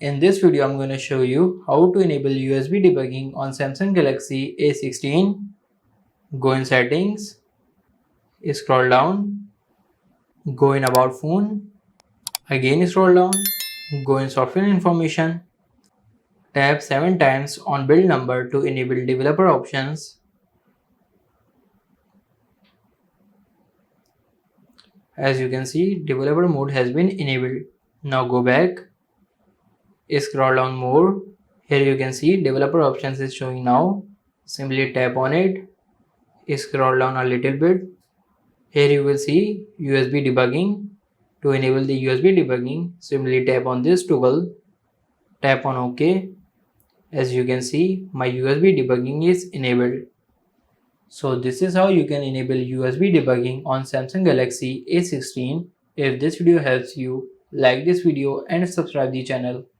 In this video, I'm going to show you how to enable USB debugging on Samsung Galaxy A16. Go in settings, scroll down, go in about phone, again scroll down, go in software information, tap 7 times on build number to enable developer options. As you can see, developer mode has been enabled. Now go back, scroll down more. Here you can see developer options is showing now. Simply tap on it, scroll down a little bit. Here you will see USB debugging. To enable the USB debugging, simply tap on this toggle, tap on OK. As you can see, my USB debugging is enabled. So this is how you can enable USB debugging on Samsung Galaxy A16. If this video helps you, like this video and subscribe the channel.